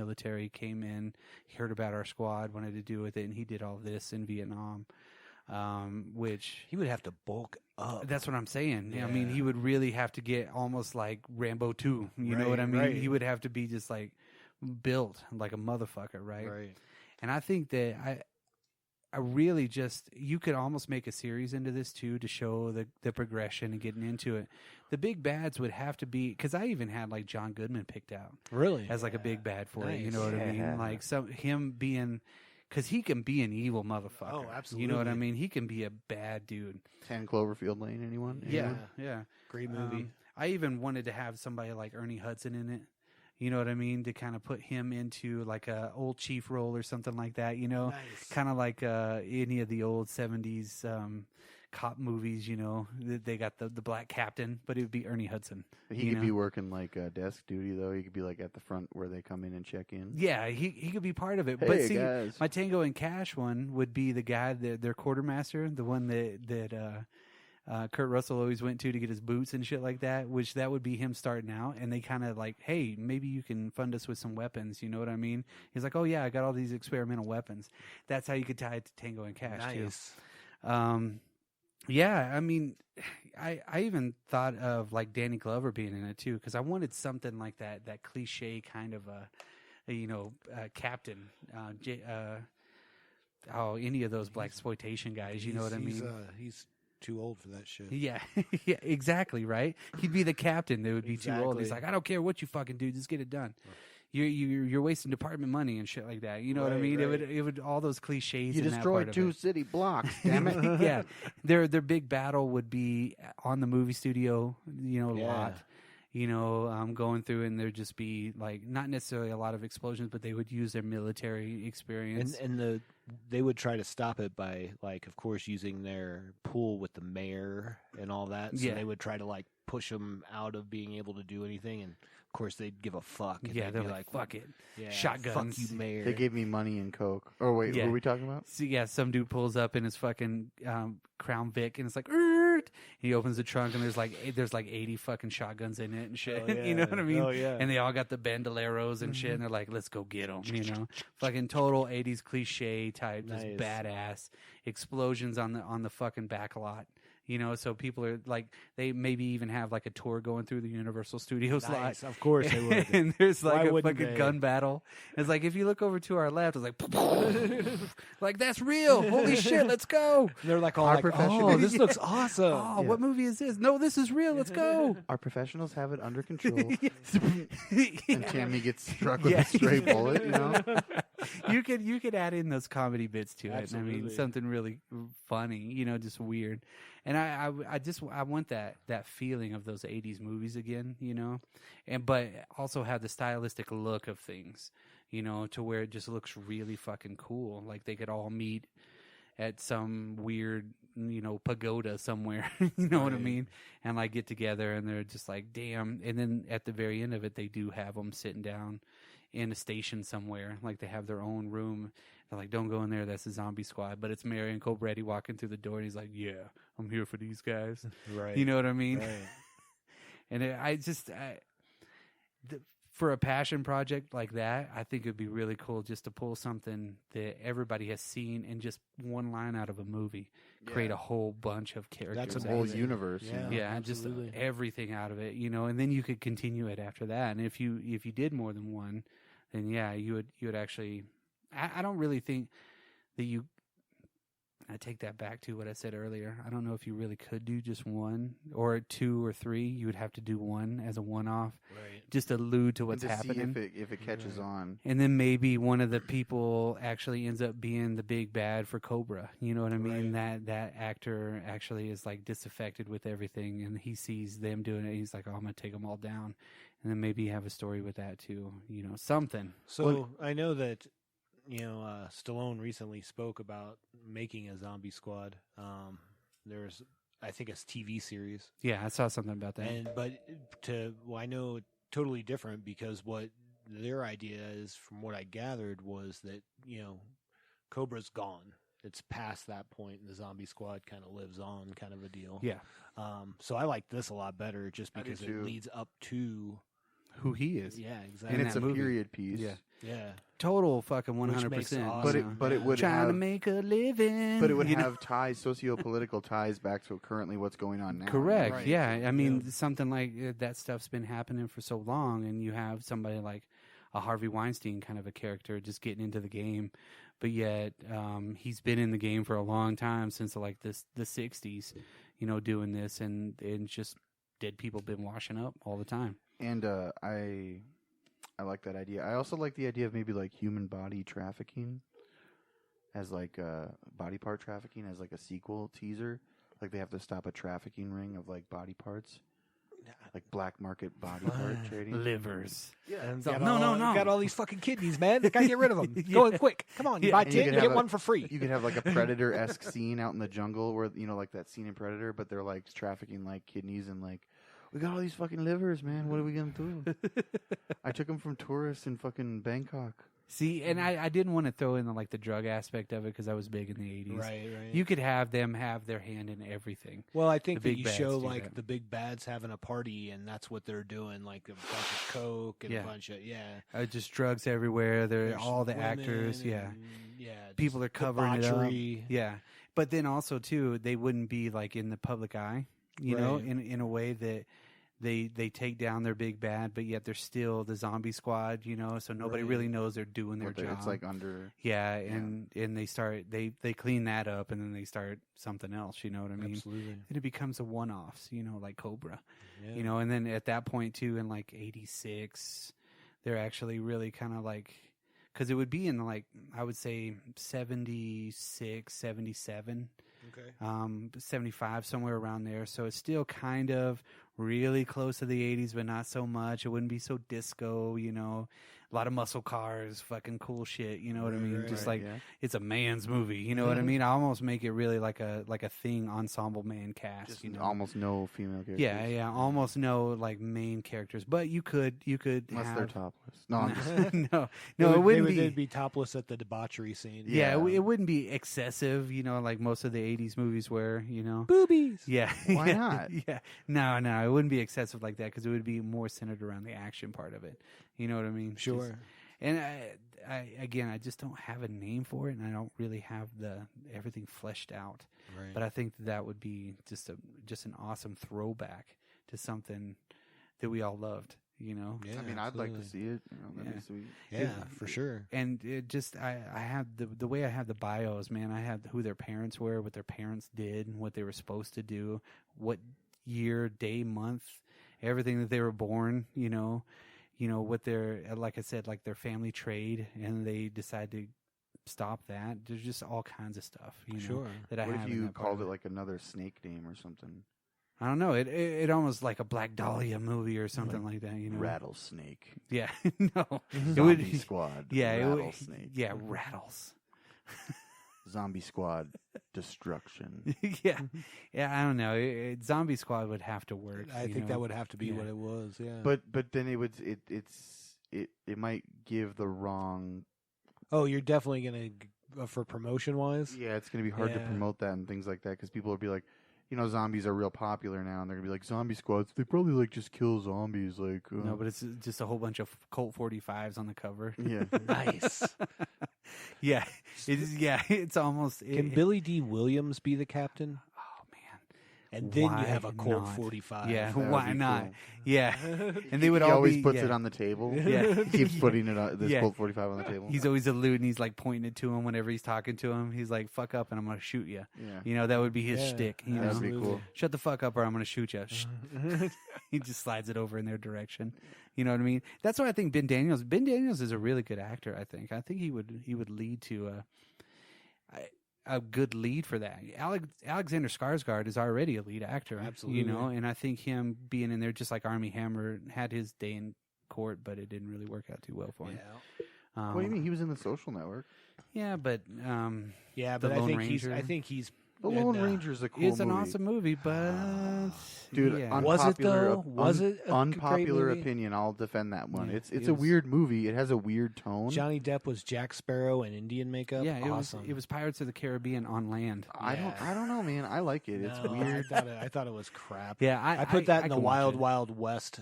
military, came in, he heard about our squad, wanted to do with it, and he did all this in Vietnam. Which he would have to bulk up. That's what I'm saying. Yeah. I mean, he would really have to get almost like Rambo 2. You know Right, what I mean? right. He would have to be just like built like a motherfucker, right? Right. And I think that I really just, you could almost make a series into this too to show the progression and getting into it. The big bads would have to be, because I even had like John Goodman picked out Really? as like a big bad for it. You Nice. know what I Yeah. mean? Like him being, because he can be an evil motherfucker. Oh, You know what I absolutely. mean? He can be a bad dude. 10 Cloverfield Lane, anyone? Yeah, yeah. Great movie. I even wanted to have somebody like Ernie Hudson in it. You know what I mean? To kind of put him into like a old chief role or something like that. You know, Nice. kind of like any of the old 70s cop movies. You know, they got the black captain, but it would be Ernie Hudson. He you could know? be working like desk duty, though. He could be like at the front where they come in and check in. Yeah, he could be part of it. Hey, but see, guys. my Tango and Cash one would be the guy, their quartermaster, the one that Kurt Russell always went to get his boots and shit like that, which that would be him starting out. And they kind of like, hey, maybe you can fund us with some weapons. You know what I mean? He's like, oh, yeah, I got all these experimental weapons. That's how you could tie it to Tango and Cash, Nice. too. Yeah, I mean, I even thought of like Danny Glover being in it, too, because I wanted something like that cliche kind of captain. Any of those blaxploitation guys, you know what I mean? He's too old for that shit. Yeah, yeah, exactly, right? He'd be the captain. They would be too old. He's Exactly. like, I don't care what you fucking do, just get it done. You're wasting department money and shit like that. You know what I Right, mean? right. It would all those cliches. You in that destroyed part of 2 it. city blocks, damn it. Yeah, their big battle would be on the movie studio. You know, a Yeah. lot. You know, going through, and there'd just be like not necessarily a lot of explosions, but they would use their military experience. And they would try to stop it by, like, of course, using their pool with the mayor and all that. So Yeah. they would try to like push them out of being able to do anything, and of course they'd give a fuck. And Yeah, they'd they're be like, fuck it. yeah, shotguns. Fuck you, mayor. They gave me money and Coke. Oh, wait, Yeah. what were we talking about? So yeah, some dude pulls up in his fucking Crown Vic, and it's like, "Ert!" He opens the trunk, and there's like 80 fucking shotguns in it and shit. Oh, yeah. You know what I mean? Oh, yeah. And they all got the bandoleros and shit, and they're like, let's go get them. You know, fucking total 80s cliche type, just Nice. badass explosions on the fucking back lot. You know, so people are like, they maybe even have like a tour going through the Universal Studios lot. Nice. Of course they would. And there's like Why a wouldn't fucking they? gun battle. It's like, if you look over to our left, it's like, like, that's real. Holy shit, let's go. And they're like all Our like, professional- oh, this Yeah. looks awesome. Oh, what movie is this? No, this is real. Let's go. Our professionals have it under control. Yeah. And Tammy gets struck with Yeah. a stray bullet, you know? you could add in those comedy bits to it. I mean, Absolutely. something really funny, you know, just weird. And I want that feeling of those 80s movies again, you know, but also have the stylistic look of things, you know, to where it just looks really fucking cool. Like they could all meet at some weird, you know, pagoda somewhere, you know what I Right. mean? And like get together, and they're just like, damn. And then at the very end of it, they do have them sitting down in a station somewhere. Like they have their own room. They're like, don't go in there. That's the zombie squad. But it's Marion Cobretti walking through the door, and he's like, yeah, I'm here for these guys. Right. You know what I mean? Right. And for a passion project like that, I think it'd be really cool just to pull something that everybody has seen in just one line out of a movie, create Yeah. a whole bunch of characters. That's It's a out whole of it. universe. Yeah. You know? Yeah, just absolutely. everything out of it, you know, and then you could continue it after that. And if you did more than one, then yeah, you would actually. I don't really think that you. I take that back to what I said earlier. I don't know if you really could do just one or two or three. You would have to do one as a one-off, Right. just allude to And what's to happening. see if it catches on. And then maybe one of the people actually ends up being the big bad for Cobra. You know what I mean? That actor actually is like disaffected with everything, and he sees them doing it. He's like, "Oh, I'm gonna take them all down," and then maybe have a story with that too. You know, something. So I know that, you know, Stallone recently spoke about making a zombie squad. There's, I think, a TV series. Yeah, I saw something about that. I know totally different, because what their idea is, from what I gathered, was that, you know, Cobra's gone. It's past that point, and the zombie squad kind of lives on, kind of a deal. Yeah, So I like this a lot better, just I do because it too. leads up to who he is. Yeah, and exactly. in it's that a movie. period piece. Yeah. Yeah. Total fucking Which makes 100%. awesome. But it would trying to have, make a living. but it would you know? have ties, socio-political ties back to currently what's going on now. Correct. Right. Yeah. I mean, Yeah. something like that stuff's been happening for so long, and you have somebody like a Harvey Weinstein kind of a character just getting into the game, but yet he's been in the game for a long time since like the 60s, you know, doing this, and just dead people been washing up all the time. And I like that idea. I also like the idea of maybe like human body trafficking as like body part trafficking as like a sequel teaser. Like they have to stop a trafficking ring of like body parts, like black market body part trading. Livers. And So- got no, all, no. Got all these fucking kidneys, man. Gotta get rid of them. Yeah. Go quick. Come on. You Yeah. buy And you 10, you could get have one for free. You could have like a Predator-esque scene out in the jungle where, you know, like that scene in Predator, but they're like trafficking like kidneys and like, we got all these fucking livers, man. What are we gonna do? I took them from tourists in fucking Bangkok. See, and I didn't want to throw in like the drug aspect of it because I was big in the 80s. Right. You could have them have their hand in everything. Well, I think The that big you bads show do like that. the big bads having a party, and that's what they're doing, like a bunch of coke and Yeah. a bunch of Just drugs everywhere. They're There's all the women actors. Yeah. and, just People are covering it up. debauchery. Yeah. But then also, too, they wouldn't be like in the public eye, you know, Right. in a way that they take down their big bad, but yet they're still the zombie squad, you know, so nobody Right. really knows they're doing their job. It's like under. yeah, and they start they clean that up, and then they start something else, you know what I mean? Absolutely. And it becomes a one-offs, you know, like Cobra. Yeah. You know, and then at that point too, in like 86, they're actually really kind of like, because it would be in like, I would say 76, 77, Okay. 75, somewhere around there. So it's still kind of really close to the 80s, but not so much. It wouldn't be so disco, you know, a lot of muscle cars, fucking cool shit. You know what I mean? Right, Just right, like yeah. it's a man's movie. You know what I mean? I almost make it really like a thing ensemble man cast. Just you know? almost no female characters. Yeah, almost no like main characters, but you could Unless have they're topless. No, I'm just no, it wouldn't they'd be. be topless at the debauchery scene. Yeah, Yeah. it wouldn't be excessive, you know, like most of the '80s movies were, you know. Boobies. Yeah, Why yeah, not? Yeah, no, it wouldn't be excessive like that because it would be more centered around the action part of it. You know what I mean? Sure. Just- and I just don't have a name for it, and I don't really have everything fleshed out. Right. But I think that would be just an awesome throwback to something that we all loved, you know. yeah, I mean, I'd like to absolutely. see it. You know, that'd be sweet. Yeah, for sure. And it just I have the way I have the bios, man. I have who their parents were, what their parents did, what they were supposed to do, what year, day, month, everything that they were born, you know, what their, like I said, like their family trade, and they decide to stop that. There's just all kinds of stuff, you know, Sure. that I What have if in you that part called of it like another snake name or something? I don't know. It almost like a Black Dahlia movie or something like that, you know. Rattlesnake. Yeah, no, it Zombie would. Squad. Yeah, it would, Rattlesnake. yeah, rattles. Zombie Squad Destruction. yeah, I don't know. Zombie Squad would have to work. I you think know? that would have to be Yeah. what it was. Yeah. But then it might give the wrong. oh, you're definitely gonna for promotion wise. Yeah, it's gonna be hard to Yeah. promote that and things like that because people will be like, you know, zombies are real popular now, and they're gonna be like, zombie squads. They probably like just kill zombies. Like, No, but it's just a whole bunch of Colt 45s on the cover. yeah. Nice. yeah, it's almost. Can Billy D. Williams be the captain? Oh man, And then Why you have a Colt not? 45. Yeah, That would why be not? cool. Yeah, and they would he all always be, puts yeah. it on the table. Yeah. He keeps putting it on this Yeah. Colt 45 on the table. He's always alluding. He's like pointing it to him whenever he's talking to him. He's like, "Fuck up, and I'm gonna shoot you." yeah. You know, that would be his Yeah, shtick. You That'd know, be cool. shut the fuck up, or I'm gonna shoot you. He just slides it over in their direction. You know what I mean? That's why I think Ben Daniels. Ben Daniels is a really good actor. I think he would lead to a good lead for that. Alexander Skarsgård is already a lead actor. Absolutely. You know, and I think him being in there, just like Armie Hammer, had his day in court, but it didn't really work out too well for him. Yeah. What do you mean? He was in The Social Network. Yeah, but Yeah, The but I Lone think Ranger. he's The Lone and, Ranger's a cool it's movie. an awesome movie. But Dude, yeah. Was it, unpopular though? Was it a great unpopular movie? opinion? I'll defend that one. Yeah, It's it a was- weird movie. It has a weird tone. Johnny Depp was Jack Sparrow in Indian makeup. Yeah, awesome. it was Pirates of the Caribbean on land. I don't know, man. I like it. It's No, weird. I thought it was crap. Yeah, I put that in the can watch Wild it. Wild West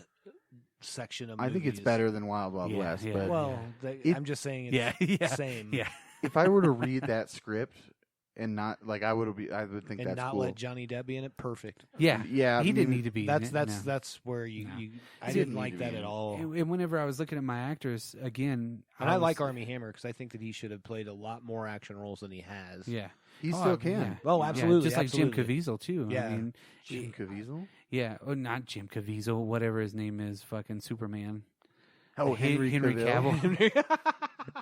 section of I think it's movies. better than Wild Wild Yeah, West. yeah. But Well, It- I'm just saying it's Yeah, yeah, same. yeah. if I were to read that script and not like I would think And that's not cool. let Johnny Depp be in it. Perfect. Yeah, Yeah, He didn't maybe need to be. That's in it, that's no. that's where you. No. I He didn't didn't like need to that be at in it. all. And whenever I was looking at my actors again, And I like was- Armie Hammer because I think that he should have played a lot more action roles than he has. Yeah, he Oh, still can. yeah. Oh, Yeah, absolutely. just like absolutely. Jim Caviezel too. Yeah. I mean, Jim Caviezel. yeah, or not Jim Caviezel, whatever his name is, fucking Superman. Oh, Henry Cavill.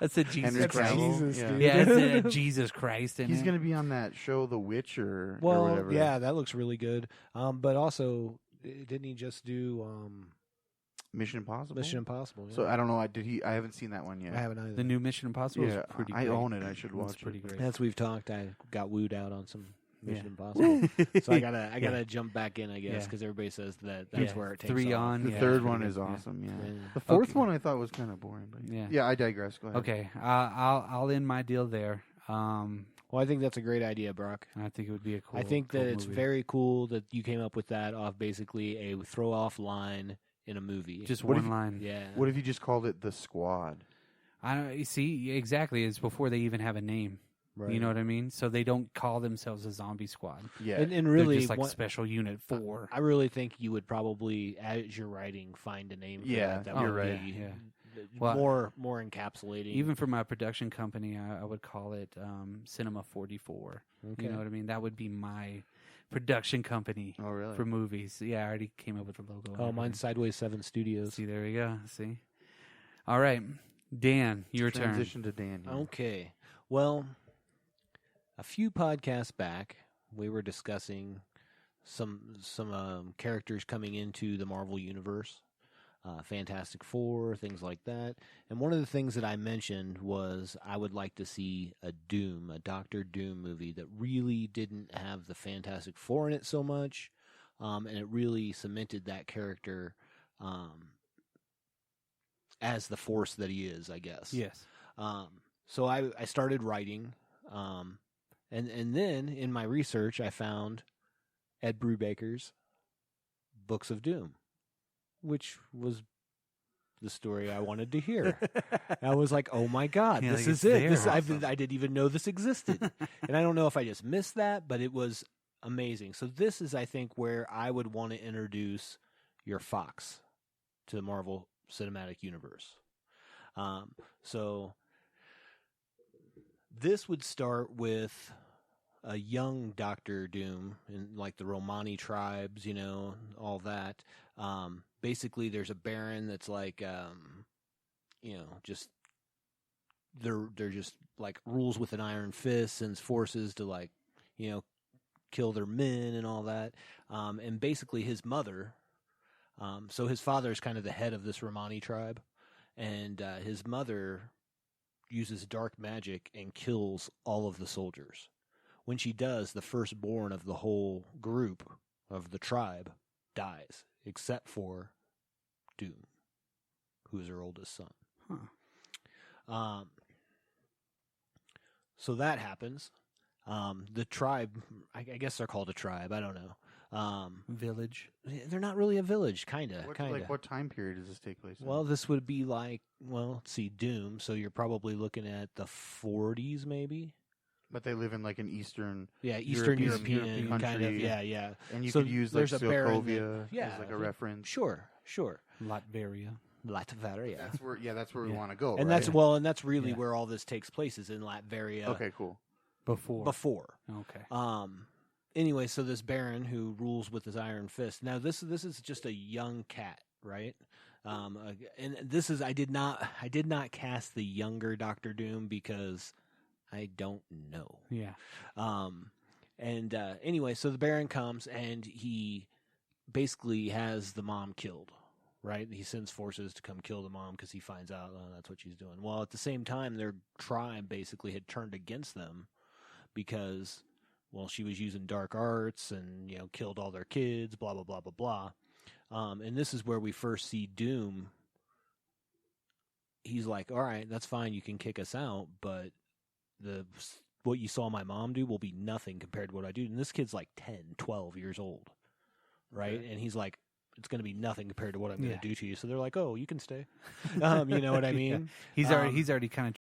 That's a Jesus Henry Christ. Cavill. Jesus, yeah. dude. Yeah, it's a Jesus Christ. In He's it. going to be on that show, The Witcher. or Well, whatever. yeah, that looks really good. But also, didn't he just do Mission Impossible. Mission Impossible? So I don't know. I haven't seen that one yet. I haven't either. The new Mission Impossible Yeah, is pretty I great. own it. I should watch It's pretty it. great. As we've talked, I got wooed out on some Mission Yeah. Impossible, so I Yeah. gotta jump back in, I guess, Yeah. because everybody says that's Yeah. where it takes 3 off. on. The Yeah, third it's one pretty is good, yeah. awesome. Yeah. Yeah. The fourth Okay. one I thought was kind of boring, but Yeah. I digress. Go ahead. Okay, I'll end my deal there. Well, I think that's a great idea, Brock. I think it would be a cool. I think cool that it's movie. very cool that you came up with that off basically a throw off line in a movie. just What if one you- line. yeah. What if you just called it The Squad? I don't you see exactly. It's before they even have a name. Right. You know what I mean? So they don't call themselves a zombie squad. Yeah. And They're really, just like one- Special Unit 4. I really think you would probably, as you're writing, find a name. For Yeah, that you're would right. be Yeah. Well, more encapsulating. Even for my production company, I would call it Cinema 44. okay. You know what I mean? That would be my production company Oh, really? for movies. Yeah, I already came up with the logo. and Oh, mine's everything. Sideways 7 Studios. See, there we go. See? All right. Dan, your turn. Transition to Dan. here. Okay. Well, a few podcasts back, we were discussing some characters coming into the Marvel Universe, Fantastic Four, things like that. And one of the things that I mentioned was I would like to see a Doctor Doom movie that really didn't have the Fantastic Four in it so much, and it really cemented that character as the force that he is, I guess. Yes. So I started writing, and then in my research I found Ed Brubaker's Books of Doom, which was the story I wanted to hear. I was like, "Oh my god, Yeah, this like, is it's it! there. This Awesome. I didn't even know this existed." And I don't know if I just missed that, but it was amazing. So this is, I think, where I would want to introduce your Fox to the Marvel Cinematic Universe. So this would start with a young Doctor Doom in like the Romani tribes, you know, all that. Basically, there's a Baron that's like, you know, just they're just like rules with an iron fist, sends forces to like, you know, kill their men and all that. And basically, his mother. So his father is kind of the head of this Romani tribe, and his mother uses dark magic and kills all of the soldiers. When she does, the firstborn of the whole group of the tribe dies, except for Doom, who is her oldest son. Huh. So that happens. The tribe, I guess they're called a tribe. I don't know. Village. They're not really a village, kind of. What time period does this take place in? Well, this would be like, let's see, Doom. So you're probably looking at the 40s, maybe. but they live in like an Eastern, Yeah, Eastern European European kind of. country. Yeah. and you So could use like there's a Baron Sokovia that- as like a yeah, reference. Sure. Latveria. Latveria. That's where we Yeah. want to go. And right? that's really Yeah. where all this takes place is in Latveria. okay. Cool. Before. Okay. Anyway, so this Baron who rules with his iron fist. Now this is just a young cat, right? And this is I did not cast the younger Doctor Doom because I don't know. Yeah. Anyway, so the Baron comes and he basically has the mom killed, right? He sends forces to come kill the mom because he finds out that's what she's doing. Well, at the same time, their tribe basically had turned against them because, well, she was using dark arts and, you know, killed all their kids, blah, blah, blah, blah, blah. And this is where we first see Doom. He's like, all right, that's fine. You can kick us out, but what you saw my mom do will be nothing compared to what I do. And this kid's like 10, 12 years old, right? Okay. And he's like, it's going to be nothing compared to what I'm Yeah. going to do to you. So they're like, oh, you can stay. You know what I mean? He's already kind of